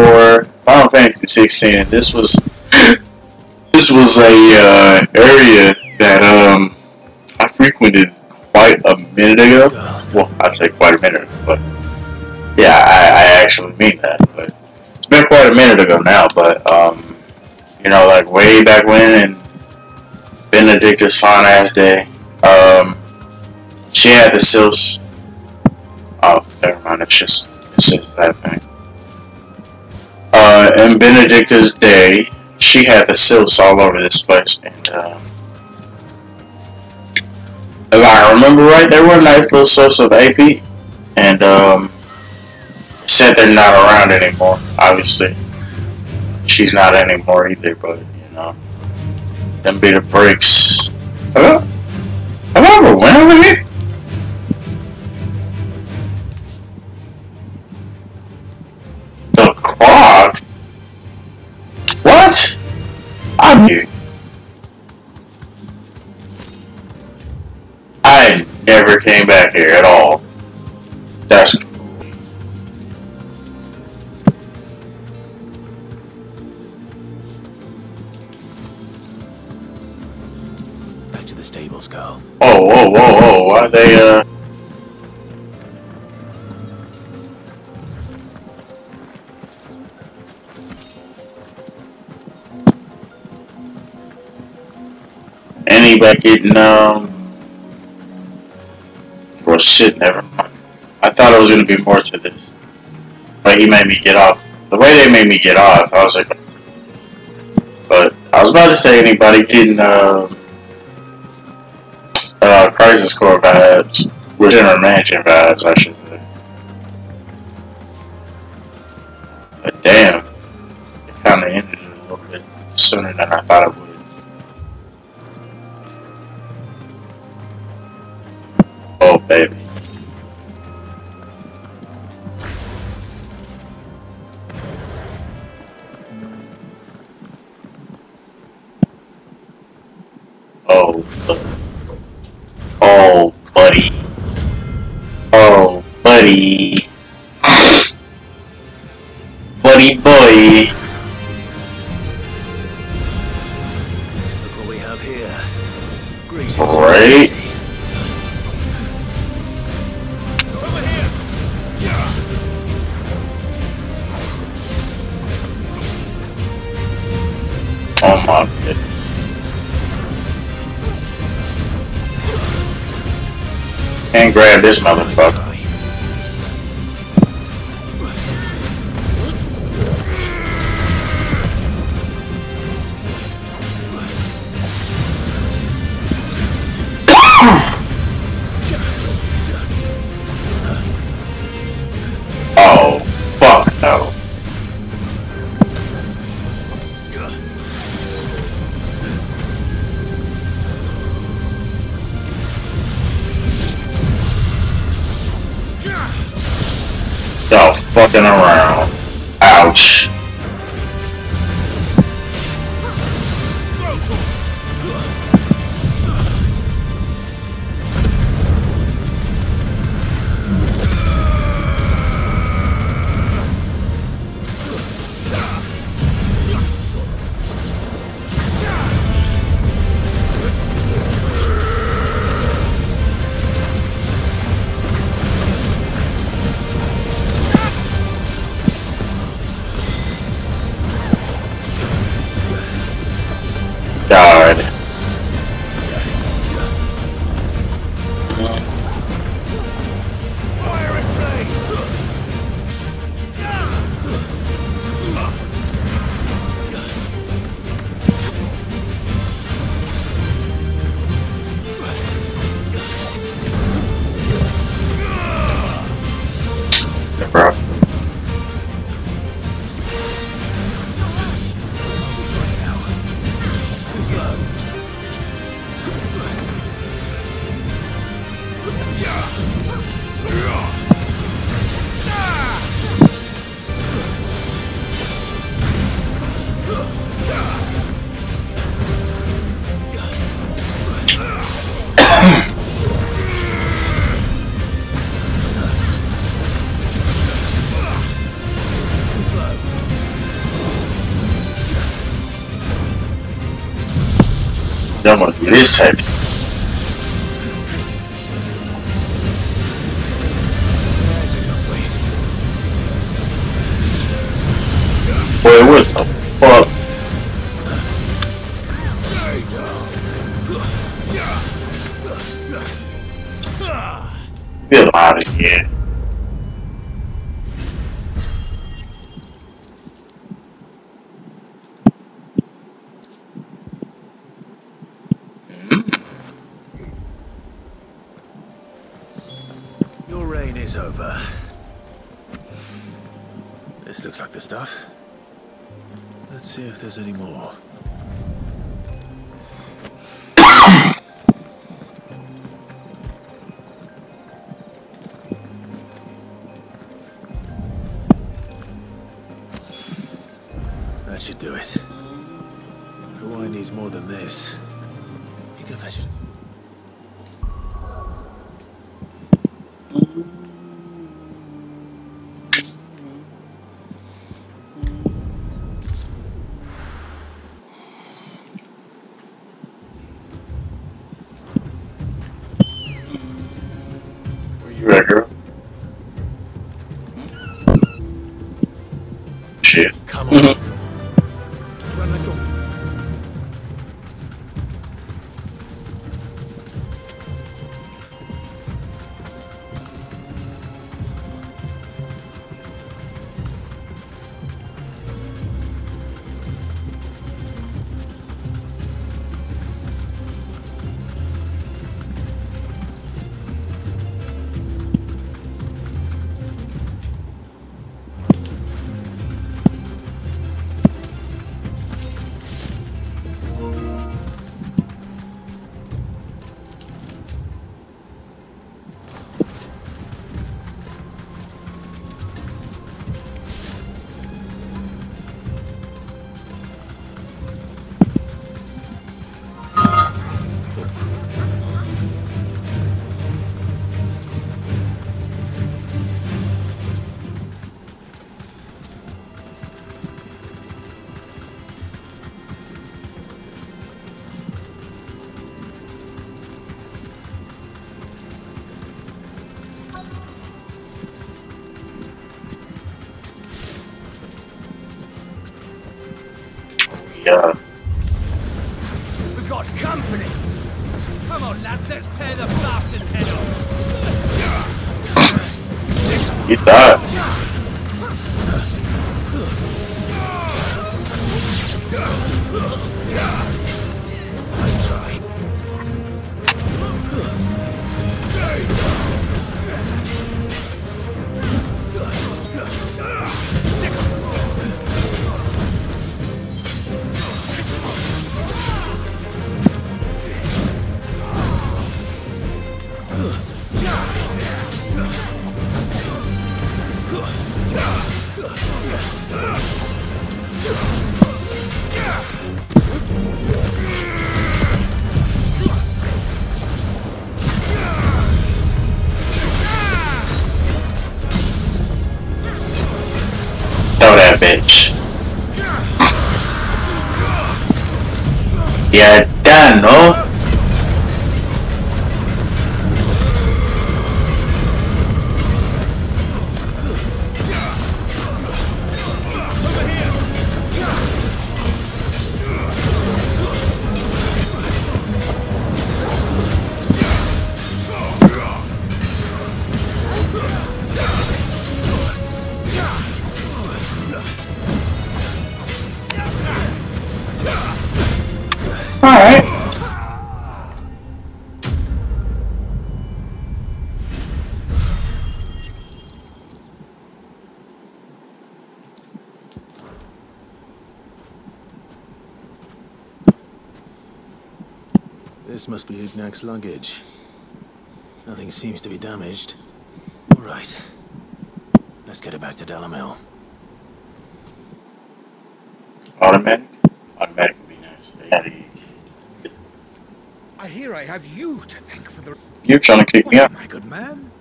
before Final Fantasy 16, and this was a area that I frequented quite a minute ago. Well, I'd say quite a minute, but yeah, I actually mean that. But it's been quite a minute ago now. But you know, like way back when, and Benedicta's fine ass day. She had the silks. Oh, never mind. It's just that thing. In Benedicta's day, she had the silks all over this place, and if I remember right, they were a nice little source of AP, and said they're not around anymore. Obviously, she's not anymore either, but you know, them be the breaks. Have I ever went over here? The clock? What? I'm here. I never came back here at all. That's cool. Back to the stables, Carl. Oh, whoa, whoa, whoa. Why they, anybody getting, well, shit, never mind. I thought it was gonna be more to this. But he made me get off. The way they made me get off, I was like, but I was about to say anybody getting, Crisis Core vibes, Regeneration Mansion vibes, I should say. But damn, it kinda ended a little bit sooner than I thought it would. Oh, baby. Oh, oh, buddy. Oh, buddy. Buddy boy. Look what we have here. Greetings. Right? Oh my goodness. Can't grab this motherfucker. Oh, fuck no. Y'all fucking around. Ouch. God. Yeah, bro. I'm gonna do this type. Boy, what the fuck? Get out of here. Your reign is over. This looks like the stuff. Let's see if there's any more. That should do it. If the wine needs more than this, you can fetch it. You ready, girl? Shit. Come on. Yeah. We've got company! Come on, lads, let's tear the bastard's head off! Get that. Nice try. Throw that bitch. Yeah, done, no? Alright. This must be Ignac's luggage. Nothing seems to be damaged. All right. Let's get it back to Delamel. Automatic? Automatic would be nice. I hear I have you to thank for the... You're trying to kick me out. My good man.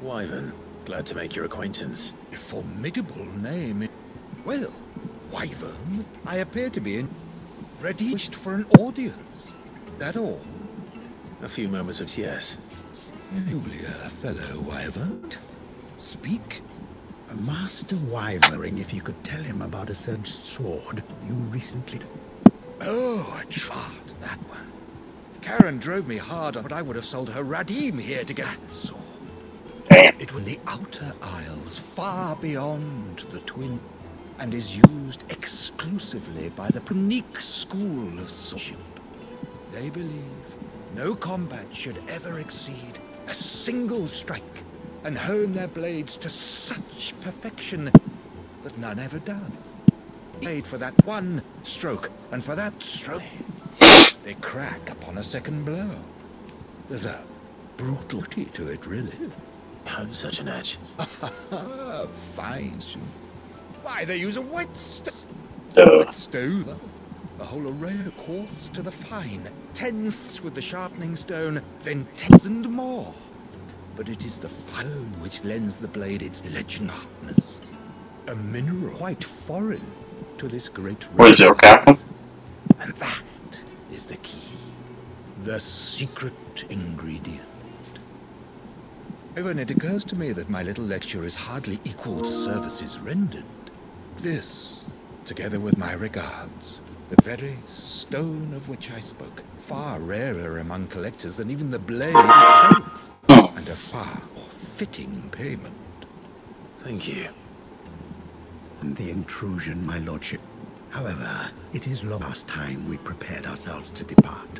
Wyvern, glad to make your acquaintance. A formidable name. Well, Wyvern, I appear to be ready wished for an audience. That all? A few moments of yes. Julia, fellow Wyvern. Speak. Master Wyvering, if you could tell him about a certain sword you recently... Oh, a chart, that one. Karen drove me hard, but I would have sold her Radim here to get that sword. Damn. It was in the Outer Isles, far beyond the Twin, and is used exclusively by the unique school of sworship. They believe no combat should ever exceed a single strike, and hone their blades to such perfection that none ever does. Made for that one stroke, and for that stroke, they crack upon a second blow. There's a brutality to it, really. On such an edge. Fine. Why, they use a whetstone. Duh. A whole array of coarse to the fine. 10 f's with the sharpening stone, then 10,000 more. But it is the stone which lends the blade its legend hardness. A mineral quite foreign to this great What is it, Captain? And that is the key. The secret ingredient. Even it occurs to me that my little lecture is hardly equal to services rendered. This, together with my regards, the very stone of which I spoke, far rarer among collectors than even the blade itself, and a far more fitting payment. Thank you. The intrusion, my lordship. However, it is last time we prepared ourselves to depart.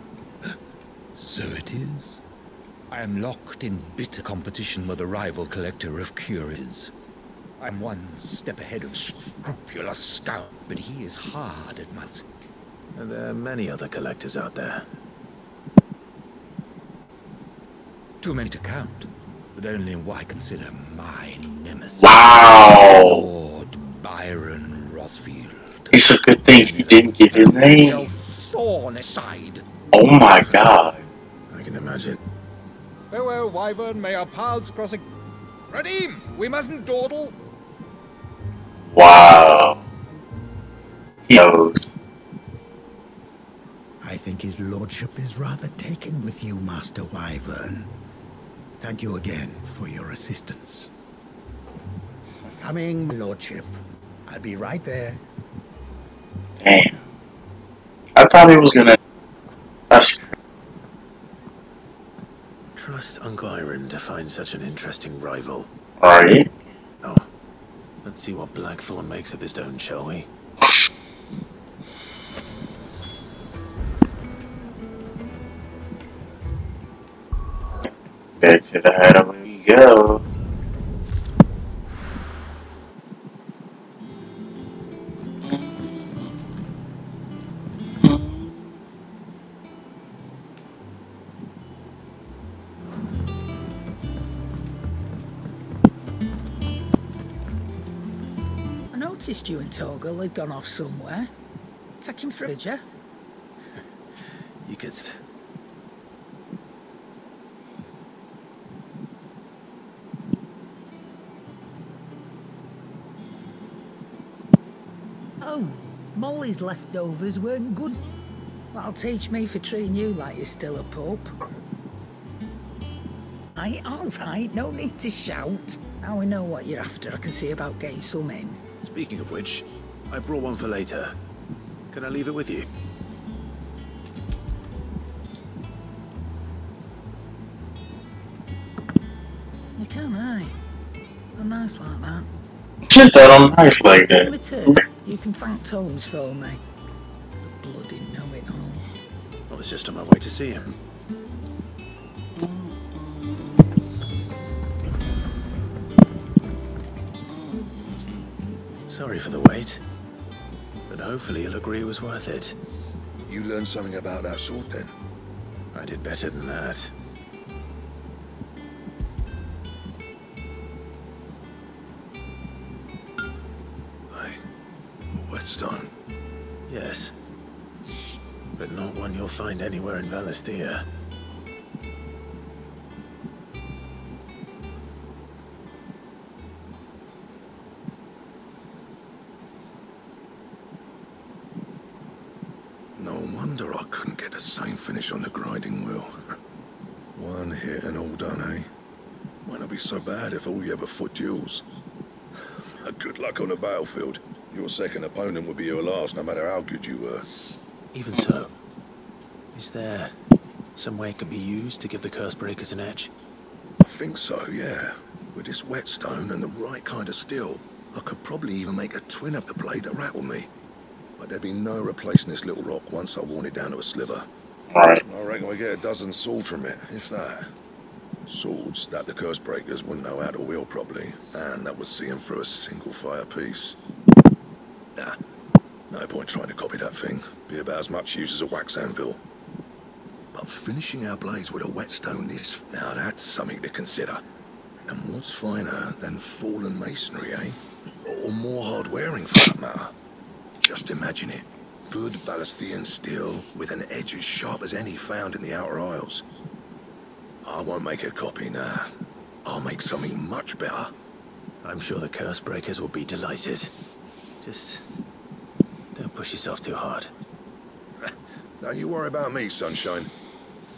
So it is. I am locked in bitter competition with a rival collector of curios. I'm one step ahead of scrupulous scout, but he is hard at months. And there are many other collectors out there. Too many to count, but only what I consider my nemesis. Wow! Lord Byron Rosfield. It's a good thing he didn't give his name. Thorn aside. Oh my god. I can imagine. Farewell, Wyvern. May our paths cross again. Radim, we mustn't dawdle. Wow. He knows. I think his lordship is rather taken with you, Master Wyvern. Thank you again for your assistance. Coming, my lordship. I'll be right there. Damn. I thought he was gonna... That's... Trust Uncle Iron to find such an interesting rival. Right? Oh, let's see what Blackthorn makes of this stone, shall we? Back to the head we go. I noticed you and Torgal had gone off somewhere. Take him through, did you? You could... Oh, Molly's leftovers weren't good. That'll teach me for treating you like you're still a pope. All right, no need to shout. Now we know what you're after, I can see about getting some in. Speaking of which, I brought one for later. Can I leave it with you? You can, aye. I'm nice like that. Just that I'm nice like In that. return, you can thank Tomes for me. The bloody know-it-all. I was just on my way to see him. Sorry for the wait, but hopefully he'll agree it was worth it. You learned something about that sword, then? I did better than that. Whetstone? Yes. But not one you'll find anywhere in Valisthea. No wonder I couldn't get the same finish on the grinding wheel. One hit and all done, eh? Might not be so bad if all you ever fought duels. Good luck on the battlefield. Your second opponent would be your last, no matter how good you were. Even so, is there some way it can be used to give the curse breakers an edge? I think so, yeah. With this whetstone and the right kind of steel, I could probably even make a twin of the blade to rattle me. But there'd be no replacing this little rock once I worn it down to a sliver. Right. I reckon we get a dozen swords from it, if that. Swords that the curse breakers wouldn't know how to wield properly, and that would see them through a single fire piece. Nah, no point trying to copy that thing. Be about as much use as a wax anvil. But finishing our blades with a whetstone is... Now that's something to consider. And what's finer than fallen masonry, eh? Or more hard-wearing, for that matter. Just imagine it. Good Valesthian steel with an edge as sharp as any found in the Outer Isles. I won't make a copy, nah. I'll make something much better. I'm sure the curse breakers will be delighted. Just don't push yourself too hard. Don't you worry about me, sunshine.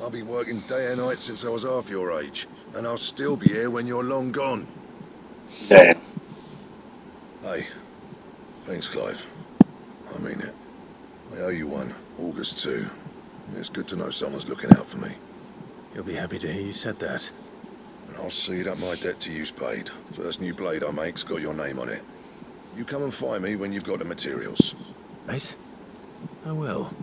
I'll be working day and night since I was half your age, and I'll still be here when you're long gone. Damn. Hey, thanks, Clive. I mean it. I owe you one. August too. It's good to know someone's looking out for me. You'll be happy to hear you said that. And I'll see that my debt to you's paid. First new blade I make's got your name on it. You come and find me when you've got the materials. Right? I will.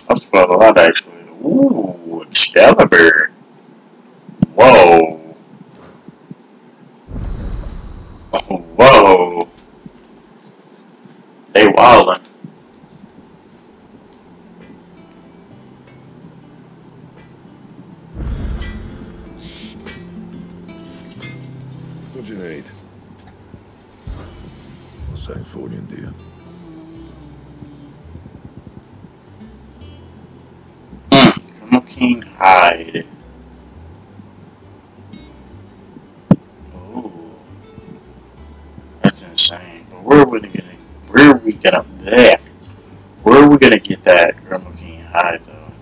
That's quite a lot, actually. Ooh, Excalibur. Whoa. Oh, whoa. They wildin'. What do you need? Same for you, dear. Smoking hide. Oh, that's insane. But where are we gonna get that smoking hide though?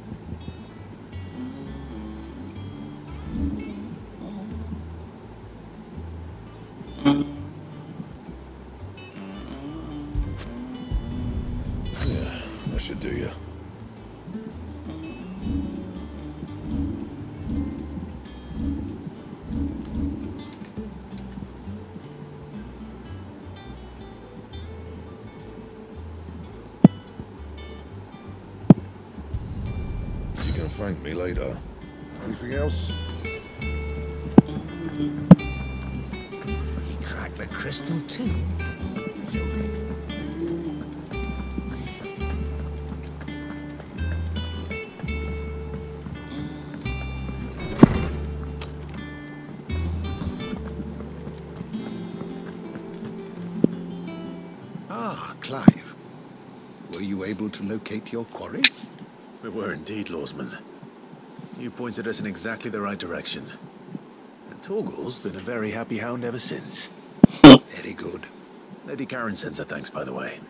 Yeah, that should do you. You can thank me later. Anything else? He cracked the crystal too. He's okay. Ah, Clive. Were you able to locate your quarry? We were indeed, Lawsman. You pointed us in exactly the right direction. And Torgal's been a very happy hound ever since. Very good. Lady Karen sends her thanks, by the way,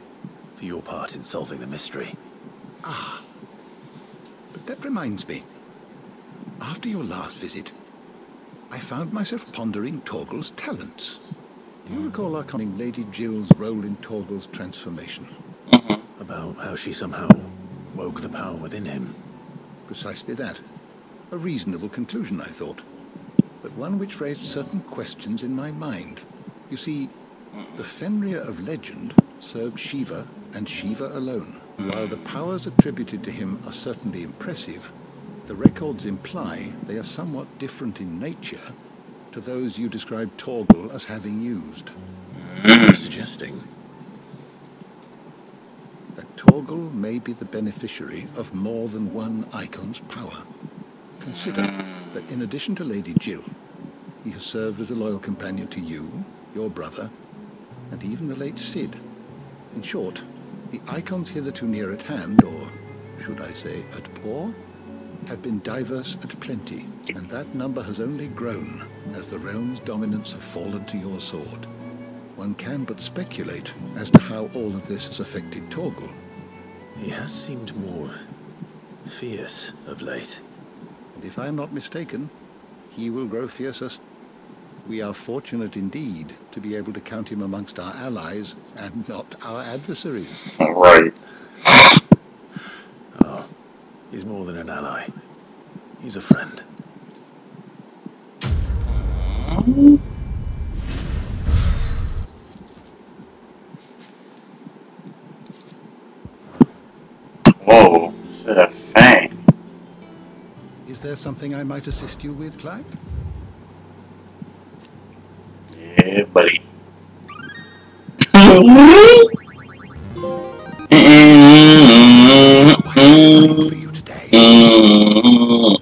for your part in solving the mystery. Ah. But that reminds me. After your last visit, I found myself pondering Torgal's talents. Do you recall our calling Lady Jill's role in Torgal's transformation? About how she somehow woke the power within him. Precisely that. A reasonable conclusion, I thought. But one which raised certain questions in my mind. You see, the Fenrir of legend served Shiva and Shiva alone. While the powers attributed to him are certainly impressive, the records imply they are somewhat different in nature to those you described Torgal as having used. Suggesting that Torgal may be the beneficiary of more than one Eikon's power. Consider that in addition to Lady Jill, he has served as a loyal companion to you, your brother, and even the late Cid. In short, the Eikons hitherto near at hand, or should I say at paw, have been diverse and plenty, and that number has only grown as the realm's dominance have fallen to your sword. One can but speculate as to how all of this has affected Torgal. He has seemed more fierce of late. And if I am not mistaken, he will grow fiercer. We are fortunate indeed to be able to count him amongst our allies and not our adversaries. Right. Oh, he's more than an ally. He's a friend. Whoa, is that a fang? Is there something I might assist you with, Clive? Yeah, buddy. For you today. You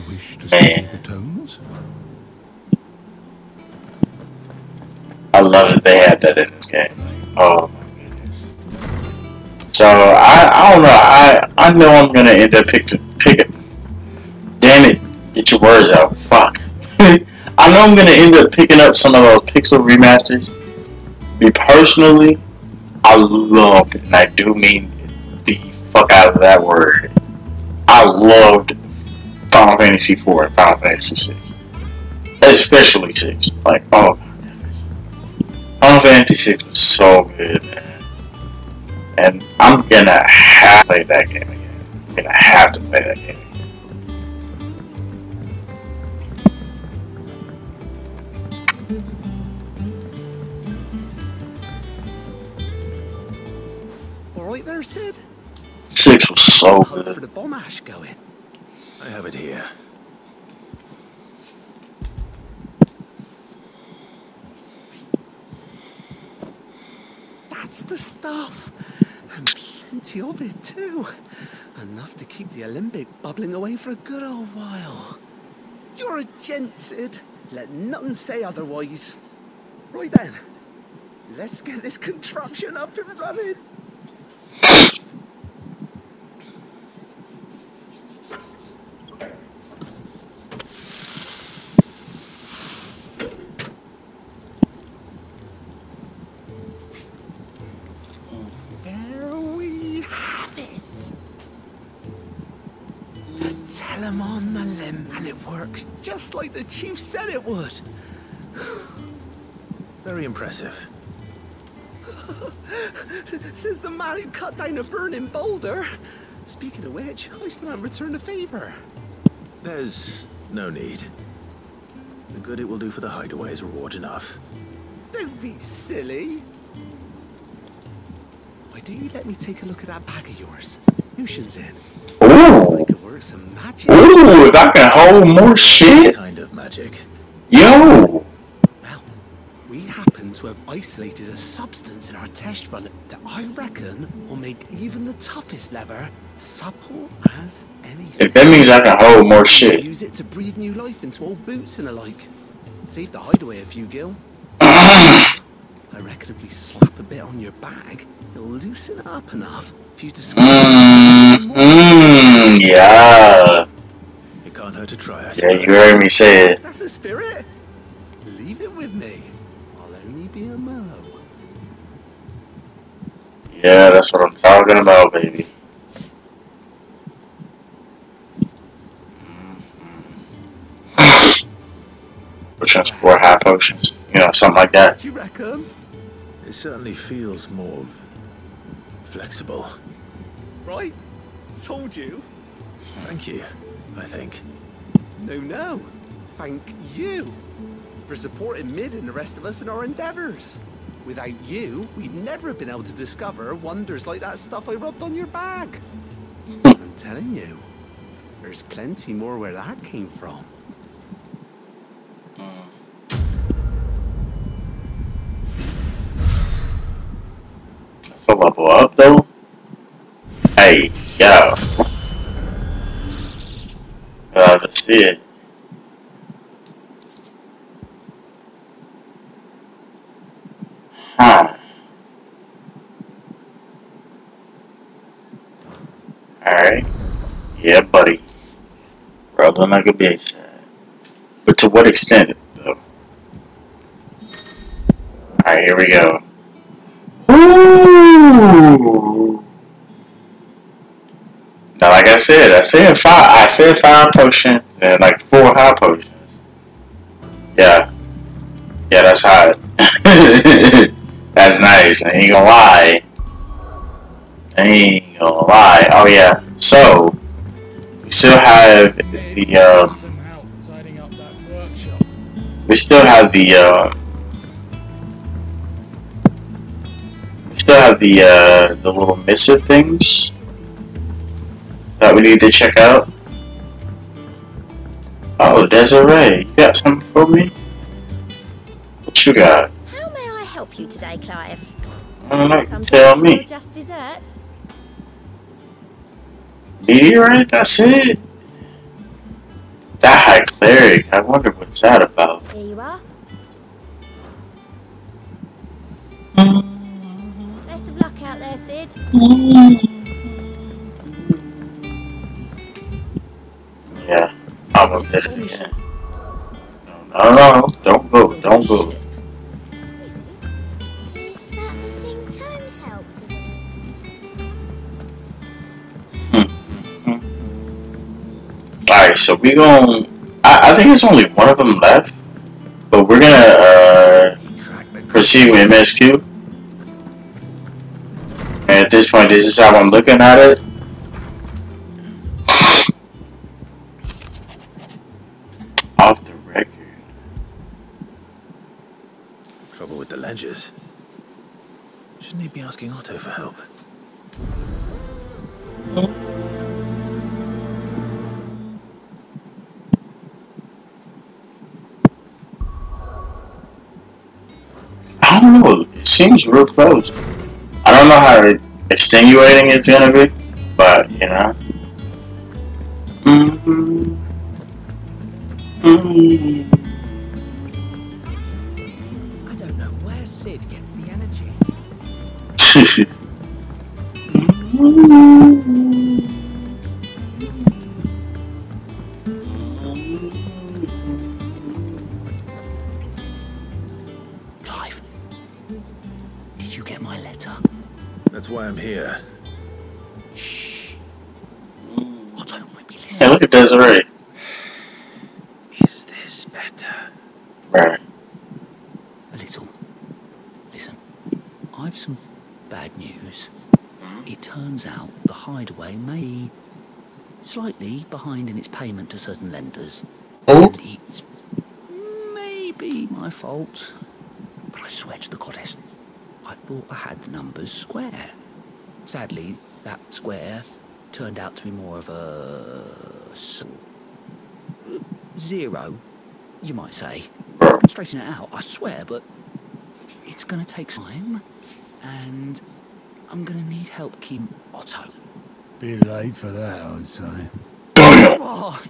wish to study the tones? I love that they had that in this game. Oh my goodness. So I don't know. I know I'm gonna end up picking. Damn it! Get your words out. Fuck. I know I'm gonna end up picking up some of those pixel remasters. Me personally, I loved, and I do mean the fuck out of that word. I loved Final Fantasy IV and Final Fantasy VI, especially 6. Like, oh my goodness, Final Fantasy VI was so good, man. And I'm gonna have to play that game again. I'm gonna have to play that game again. Alright there, Sid? 6 was so For good. the bomb ash going. I have it here. That's the stuff. And plenty of it too. Enough to keep the Olympic bubbling away for a good old while. You're a gent, Sid. Let nothing say otherwise. Right then. Let's get this contraption up and running. There we have it. The Telemon Malim, and it works just like the chief said it would. Very impressive. Says the man who cut down a burning boulder. Speaking of which, I still haven't returned the favor. There's no need. The good it will do for the hideaway is reward enough. Don't be silly. Why don't you let me take a look at that bag of yours? Ntions in. Ooh, I could work some magic. ooh! If I can hold more shit, Kind of magic. yo. Well, we happen to have isolated a substance in our test run that I reckon will make even the toughest lever supple as anything. If that means I can hold more shit. Use it to breathe new life into old boots and the like. Save the hideaway a few gil. I reckon if we slap a bit on your bag, it'll loosen it up enough for you to Yeah. It can't hurt to try, I Yeah, suppose. you heard me say it. That's the spirit. Leave it with me. I'll only be a mo. Yeah, that's what I'm talking about, baby. We're transport high potions, you know, something like that. What do you reckon? It certainly feels more flexible. Right? Told you. Thank you, I think. No. Thank you for supporting Mid and the rest of us in our endeavors. Without you, we'd never have been able to discover wonders like that stuff I rubbed on your bag. I'm telling you, there's plenty more where that came from. To level up, though? Hey, yo. Let's see it. Huh. Alright. Yeah, buddy. Rolling like a bitch. But to what extent, though? Alright, here we go. Ooh. Now, like I said five. I said 5 potions and like 4 high potions. Yeah, yeah, that's hot. That's nice. I ain't gonna lie. Oh yeah. So we still have the we still have the the little missive things that we need to check out. Oh, Desiree, you got something for me? What you got? How may I help you today, Clive? I don't know. You tell me. Just desserts? Meteorite? That's it. That high cleric. I wonder what's that about. Here you are. Best of luck out there, Sid. Yeah, I'm a bit of it. No, don't go. Is that the thing Tomes helped with? Alright, so we gon' I think it's only one of them left, but we're gonna proceed with MSQ. And at this point, this is how I'm looking at it. Off the record. Trouble with the ledgers. Shouldn't he be asking Otto for help? I don't know. It seems real close. I don't know how extenuating it's gonna be, but you know. I don't know where Sid gets the energy. Clive, did you get my letter? That's why I'm here. Shh. Otto won't be listening. Hey, look at Desiree. Is this better? Right. A little. Listen, I've some bad news. It turns out the hideaway may be slightly behind in its payment to certain lenders. Oh? And it's maybe my fault. But I swear to the goddess, I thought I had the numbers square. Sadly, that square turned out to be more of a zero, you might say. I can straighten it out, I swear, but it's gonna take time, and I'm gonna need help keeping Otto. Bit late for that, I'd say. Oh,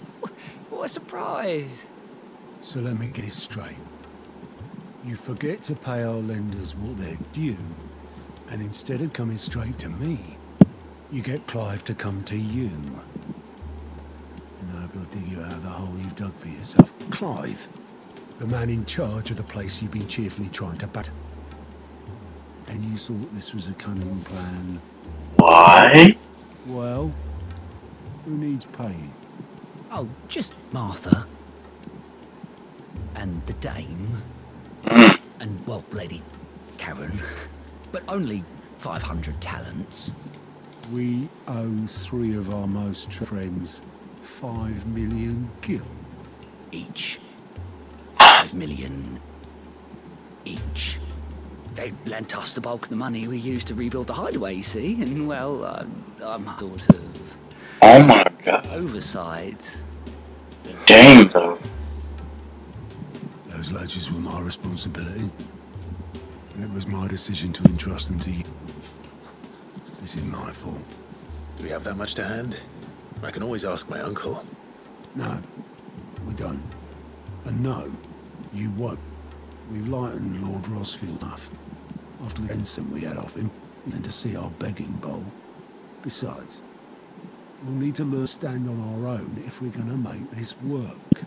what a surprise! So let me get this straight. You forget to pay our lenders what they're due, and instead of coming straight to me, you get Clive to come to you. And I hope he'll dig you out of the hole you've dug for yourself. Clive, the man in charge of the place you've been cheerfully trying to bat. And you thought this was a cunning plan? Why? Well, who needs paying? Oh, just Martha. And the dame. And, well, Lady Karen. But only 500 talents. We owe 3 of our most friends 5 million gil. Each. 5 million each. They lent us the bulk of the money we used to rebuild the hideaway, you see, and, well, I'm sort of... Oh my god. Oversight. Dang, though. Those ledgers were my responsibility. And it was my decision to entrust them to you. This is my fault. Do we have that much to hand? I can always ask my uncle. No, we don't. And no, you won't. We've lightened Lord Rosfield enough. After the insult we had off him, and to see our begging bowl. Besides, We'll need to learn to stand on our own if we're going to make this work.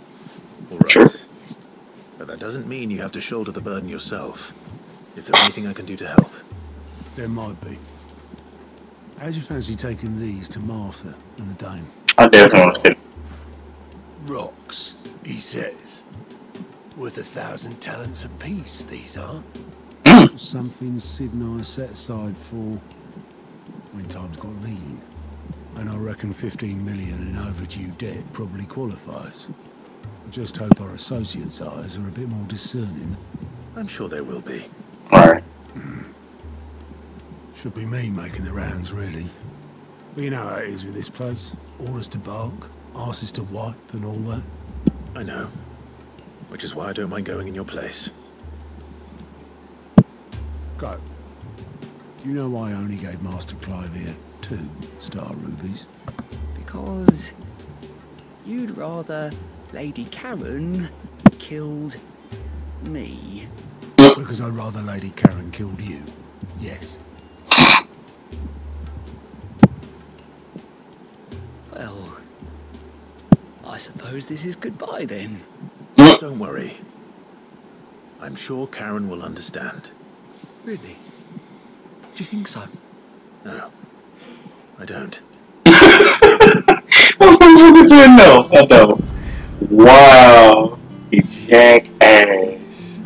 All right. Sure. But that doesn't mean you have to shoulder the burden yourself. Is there anything I can do to help? There might be. How'd you fancy taking these to Martha and the Dame? I definitely want to fit. Rocks, he says. Worth 1,000 talents apiece, these are. Something Sid and I set aside for when times got lean. And I reckon 15 million in overdue debt probably qualifies. I just hope our associates' eyes are a bit more discerning. I'm sure there will be. Alright. Should be me making the rounds, really. But you know how it is with this place. Orders to bark, arses to wipe and all that. I know. Which is why I don't mind going in your place. Go. Do you know why I only gave Master Clive here 2 star rubies? Because you'd rather Lady Karen killed me. Because I'd rather Lady Karen killed you. Yes. Well, I suppose this is goodbye then. Don't worry. I'm sure Karen will understand. Really? Do you think so? No, I don't. No, I don't. Wow. You jackass.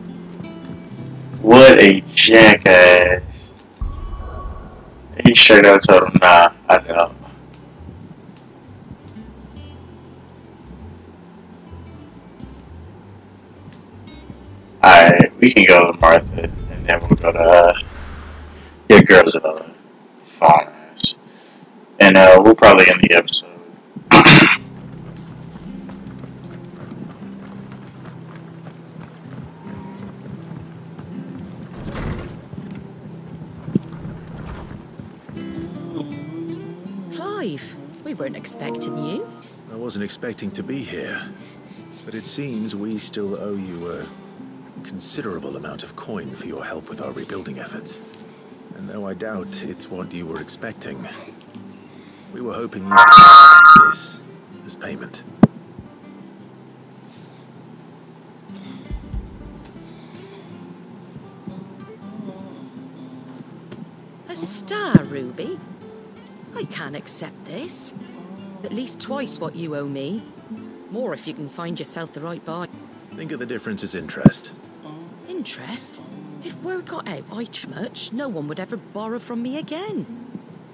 What a jackass. He straight out told him, nah, I don't. Alright, we can go to Martha, and then we'll go to your girls another farmers. And we'll probably end the episode. Clive, we weren't expecting you. I wasn't expecting to be here, but it seems we still owe you a considerable amount of coin for your help with our rebuilding efforts. And though I doubt it's what you were expecting, we were hoping you'd take this as payment. A star ruby? I can't accept this. At least twice what you owe me. More if you can find yourself the right buy. Think of the difference as interest. Interest? If word got out I much, no one would ever borrow from me again.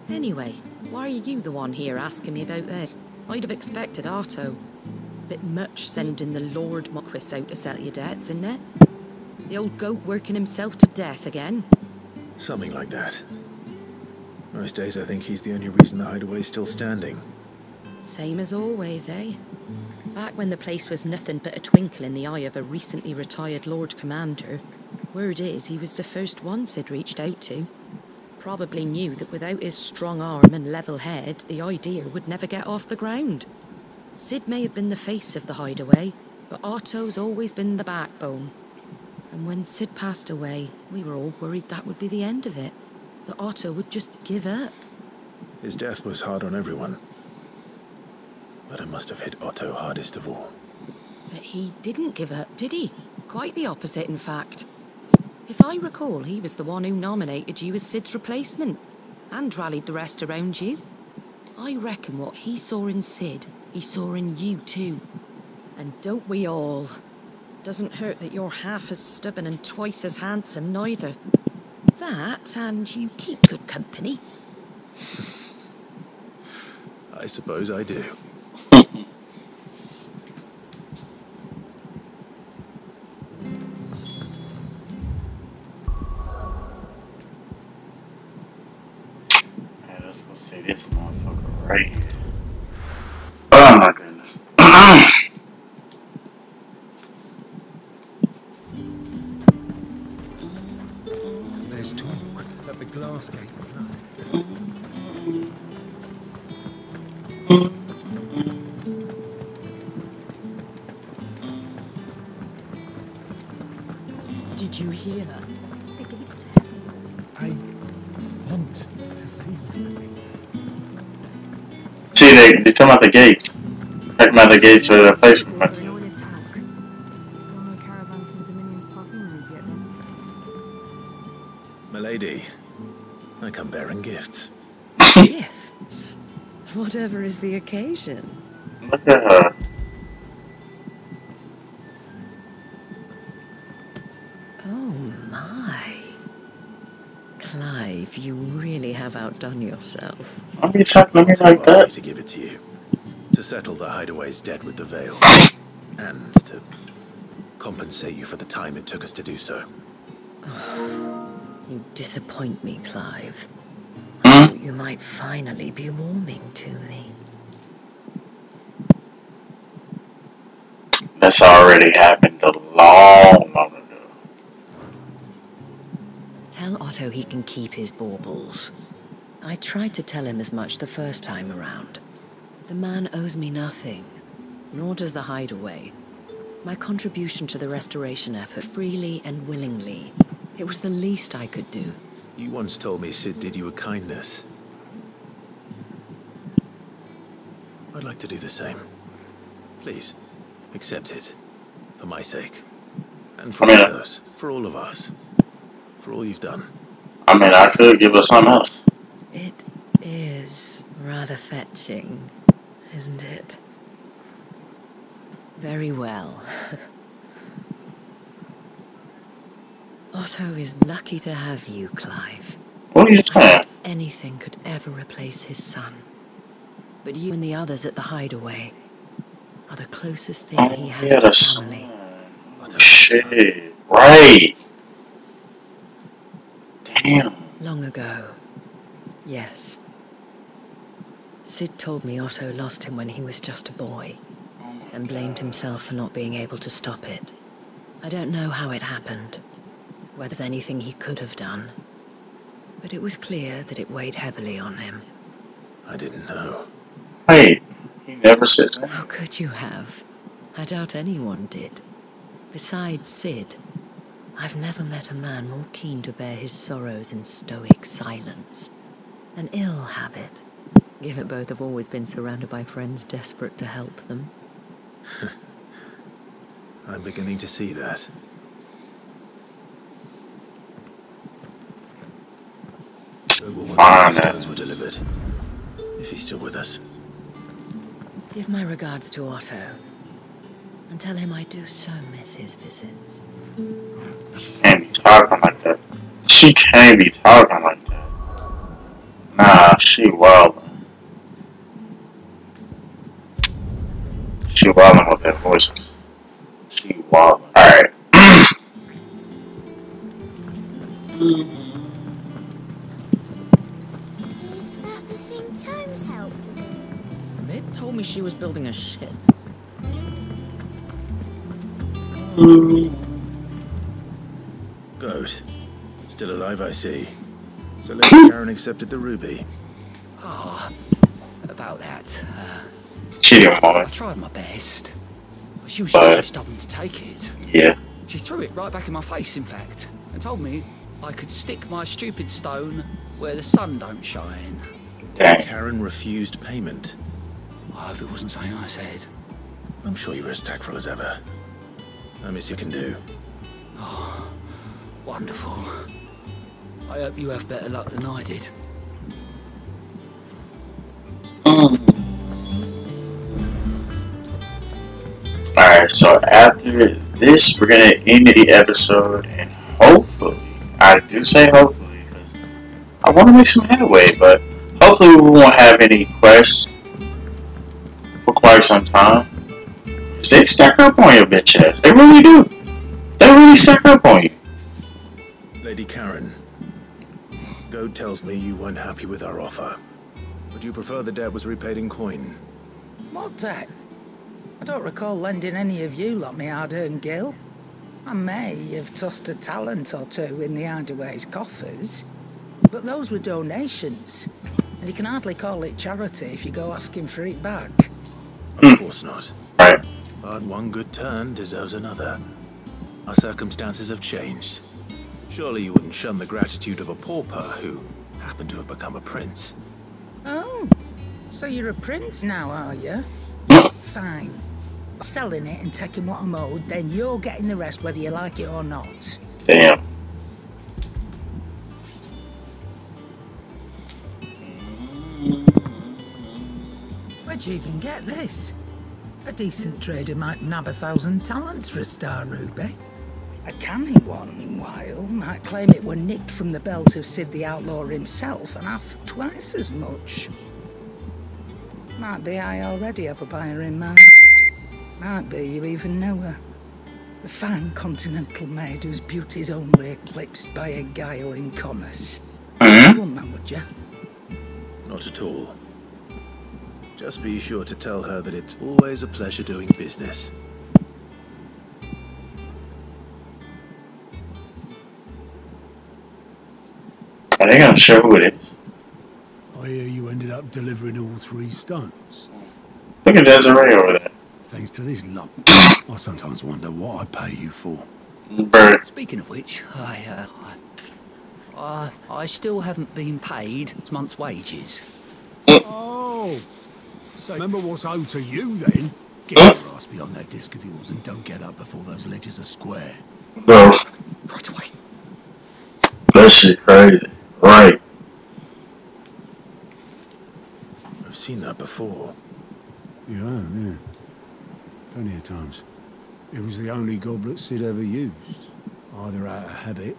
Anyway, why are you the one here asking me about this? I'd have expected Otto. Bit much sending the Lord Marquis out to settle your debts, isn't it? The old goat working himself to death again. Something like that. Most days I think he's the only reason the hideaway's still standing. Same as always, eh? Back when the place was nothing but a twinkle in the eye of a recently retired Lord Commander, word is he was the first one Sid reached out to. Probably knew that without his strong arm and level head, the idea would never get off the ground. Sid may have been the face of the hideaway, but Otto's always been the backbone. And when Sid passed away, we were all worried that would be the end of it. That Otto would just give up. His death was hard on everyone. But it must have hit Otto hardest of all. But he didn't give up, did he? Quite the opposite, in fact. If I recall, he was the one who nominated you as Sid's replacement, and rallied the rest around you. I reckon what he saw in Sid, he saw in you too. And don't we all? Doesn't hurt that you're half as stubborn and twice as handsome, neither. That, and you keep good company. I suppose I do. Let's go see this motherfucker right here. Oh my goodness. There's talk that the glass gate flooded. Did you hear? The gates to I want to see you. See, they tell about the gates. Talking about the gates of the place we went to. Still no caravan from the Dominion's parfumeries yet, then? Milady, I come bearing gifts. Gifts? Whatever is the occasion. Look at her. Oh my. Clive, you really have outdone yourself. Don't be talking to me Otto like asked that. me to give it to you. To settle the Hideaway's debt with the Veil. And to compensate you for the time it took us to do so. You disappoint me, Clive. I thought you might finally be warming to me. That's already happened a long ago. Tell Otto he can keep his baubles. I tried to tell him as much the first time around. The man owes me nothing, nor does the Hideaway. My contribution to the restoration effort freely and willingly. It was the least I could do. You once told me Sid did you a kindness. I'd like to do the same. Please, accept it. For my sake. And for others. For all of us. For all you've done. I mean, I could give her something else. It is rather fetching, isn't it? Very well. Otto is lucky to have you, Clive. What are you saying? Anything could ever replace his son. But you and the others at the Hideaway are the closest thing he has to family. Shit, right. Damn. Long ago, yes. Sid told me Otto lost him when he was just a boy, and blamed himself for not being able to stop it. I don't know how it happened, whether there's anything he could have done, but it was clear that it weighed heavily on him. I didn't know. Wait, he never says that. How could you have? I doubt anyone did. Besides Sid, I've never met a man more keen to bear his sorrows in stoic silence. An ill habit, given both have always been surrounded by friends desperate to help them. I'm beginning to see that. Where will one of the stones were delivered? If he's still with us. Give my regards to Otto, and tell him I do so miss his visits. She can't be talking like that. She can't be talking like that. Nah, she wildin'. She wildin' with that voice. She wildin'. Alright. Is that the thing Tomes helped with? Mid told me she was building a ship. Good. Still alive, I see. So Lady Karen accepted the ruby. Ah, about that. She didn't want I it. tried my best, but she was just too stubborn to take it. Yeah. She threw it right back in my face, in fact, and told me I could stick my stupid stone where the sun don't shine. Dang. Karen refused payment. I hope it wasn't something I said. I'm sure you were as tactful as ever. I miss you can do. Oh, wonderful. I hope you have better luck than I did. Alright, so after this, we're gonna end the episode, and hopefully, I do say hopefully, because I want to make some headway, but hopefully we won't have any quests for quite some time. Because they stack up on your bitch ass. They really do. They really stack up on you. Lady Karen, Goad tells me you weren't happy with our offer. Would you prefer the debt was repaid in coin? What debt? I don't recall lending any of you lot me hard-earned gil. I may have tossed a talent or two in the Hideaway's coffers, but those were donations, and you can hardly call it charity if you go asking for it back. Of course not. Right. But one good turn deserves another. Our circumstances have changed. Surely you wouldn't shun the gratitude of a pauper who happened to have become a prince. Oh, So you're a prince now, are you? Fine. Selling it and taking what I'm owed, then you're getting the rest whether you like it or not. Damn. Where'd you even get this? A decent trader might nab 1,000 talents for a star ruby. A canny one, meanwhile, might claim it were nicked from the belt of Sid the Outlaw himself and ask twice as much. Might be I already have a buyer in mind. Might be you even know her. A fine continental maid whose beauty's only eclipsed by a guile in commerce. You wouldn't that, would you? Not at all. Just be sure to tell her that it's always a pleasure doing business. Are they gonna show who it is? I hear you ended up delivering all 3 stones. Look at Desiree over there. Thanks to this lump. I sometimes wonder what I pay you for. Bird. Speaking of which, I still haven't been paid this month's wages. Oh! So remember what's owed to you then? Get your ass beyond that disc of yours and don't get up before those ledges are square. Bro. Right away. That shit crazy. Right. I've seen that before. Yeah. Plenty of times. It was the only goblet Sid ever used. Either out of habit,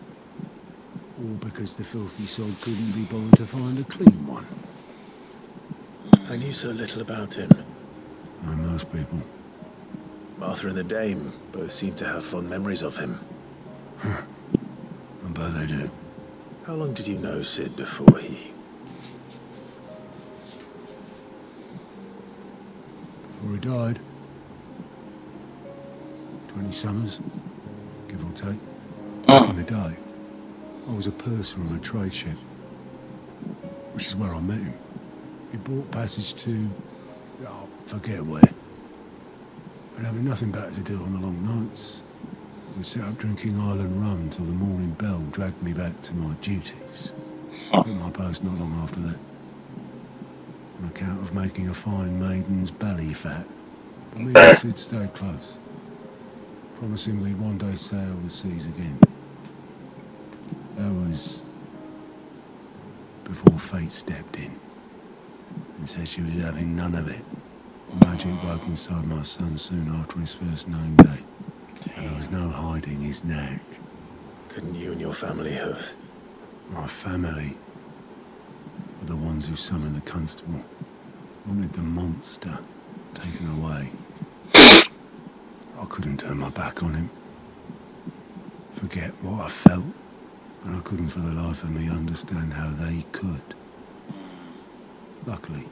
or because the filthy sod couldn't be bothered to find a clean one. I knew so little about him. Like most people. Martha and the Dame both seem to have fond memories of him. I bet they do. How long did you know Sid before he... Before he died. 20 summers, give or take. Back in the day, I was a purser on a trade ship, which is where I met him. He bought passage to... oh, forget where. But having nothing better to do on the long nights, we sat up drinking island rum till the morning bell dragged me back to my duties. Quit my post not long after that, on account of making a fine maiden's belly fat. But me and Sid stayed close, promising we'd one day sail the seas again. That was before fate stepped in and said she was having none of it. The magic woke inside my son soon after his first name day, and there was no hiding his knack. Couldn't you and your family have... My family were the ones who summoned the constable, wanted the monster taken away. I couldn't turn my back on him, forget what I felt, and I couldn't for the life of me understand how they could. Luckily,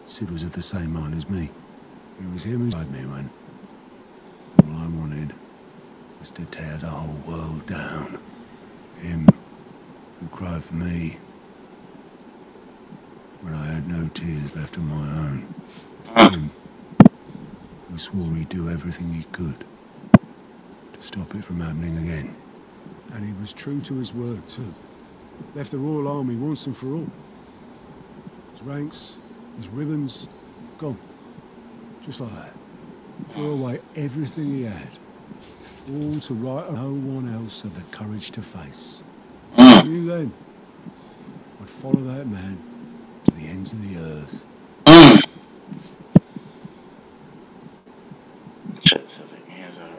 Sid was of the same mind as me. It was him who died me when all I wanted was to tear the whole world down. Him who cried for me when I had no tears left of my own. Him who swore he'd do everything he could to stop it from happening again. And he was true to his word too. Left the Royal Army once and for all. His ranks, his ribbons, gone. Just like that. Threw away everything he had. All to right no one else had the courage to face. I knew then I'd follow that man to the ends of the earth. Shit to the ends of the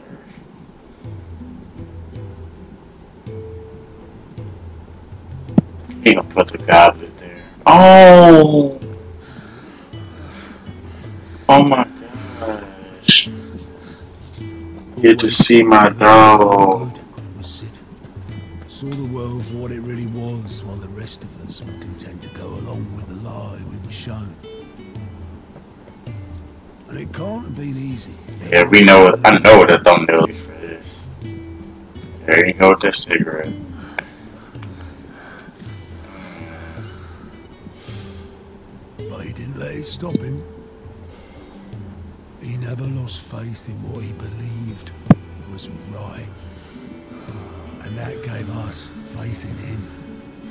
earth. He gonna put the goblet there. Oh! Oh my gosh. Get to see my dog. Saw the world for what it really was, while the rest of us were content to go along with the lie we were shown. And it can't have been easy. Yeah, we know it. I know the thumbnail for this. There you go with that cigarette. But he didn't let it stop him. He never lost faith in what he believed was right. And that gave us faith in him,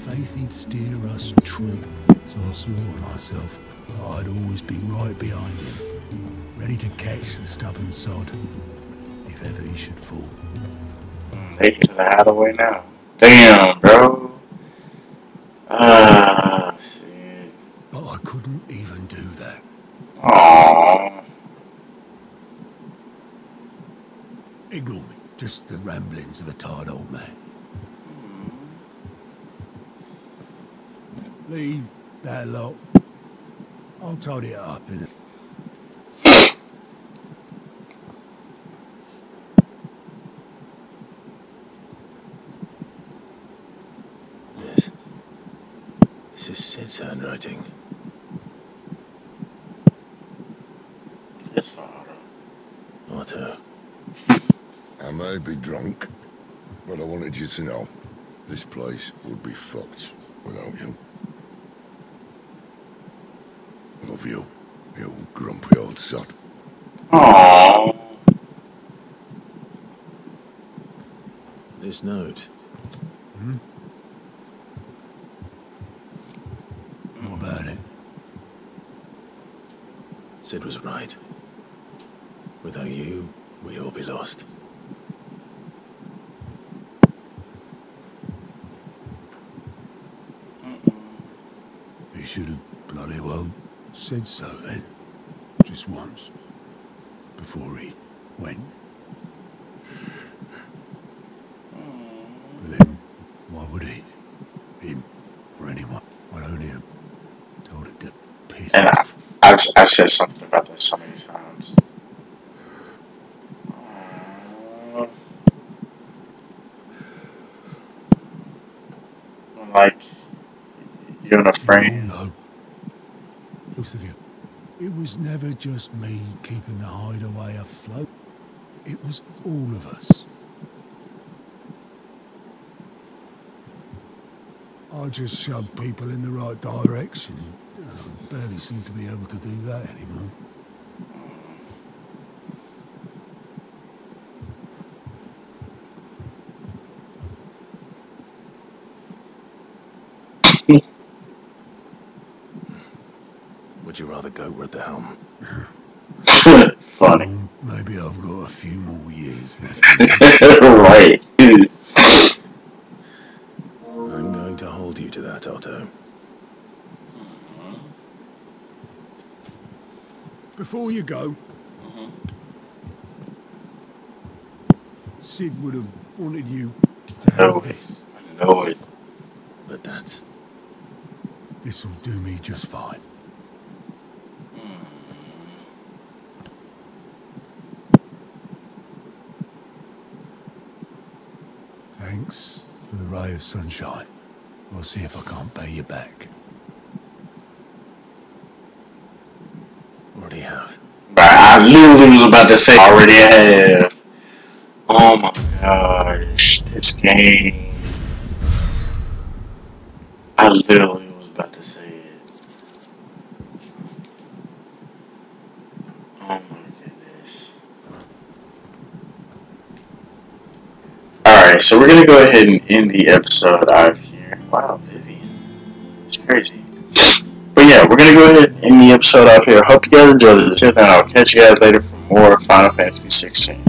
faith he'd steer us true. So I swore to myself that I'd always be right behind him, ready to catch the stubborn sod if ever he should fall. They get to the hideaway now. Damn, bro. Shit. But I couldn't even do that. Aww. Ignore me. Just the ramblings of a tired old man. Leave that lot. I'll tidy it up in a... This is Sid's handwriting. Yes, Otto. Otto. I may be drunk, but I wanted you to know this place would be fucked without you. Love you, you grumpy old sod. Aww. This note. What about it? Sid was right. Without you, we'd all be lost. He should have bloody well said so then. Just once. Before he went. But then, why would he? Him or anyone? I'd only have told it to piss And off. I've said something about that so many times. Like, you and a friend. No. Both of you. It was never just me keeping the hideaway afloat. It was all of us. I just shoved people in the right direction. I barely seem to be able to do that anymore. Would you rather go at the helm? Funny. Maybe I've got a few more years left. Right. I'm going to hold you to that, Otto. Before you go, Sid would have wanted you to have this. I know it. But that's... This'll do me just fine. Thanks for the ray of sunshine. I'll see if I can't pay you back. Already have. I literally was about to say already have. Oh my gosh, this game. I literally was about to say it. Oh my goodness. Alright, so we're gonna go ahead and end the episode out here. Wow, Vivian. It's crazy. But yeah, we're gonna go ahead and end the episode out here. Hope you guys enjoyed this, and I'll catch you guys later for more Final Fantasy XVI.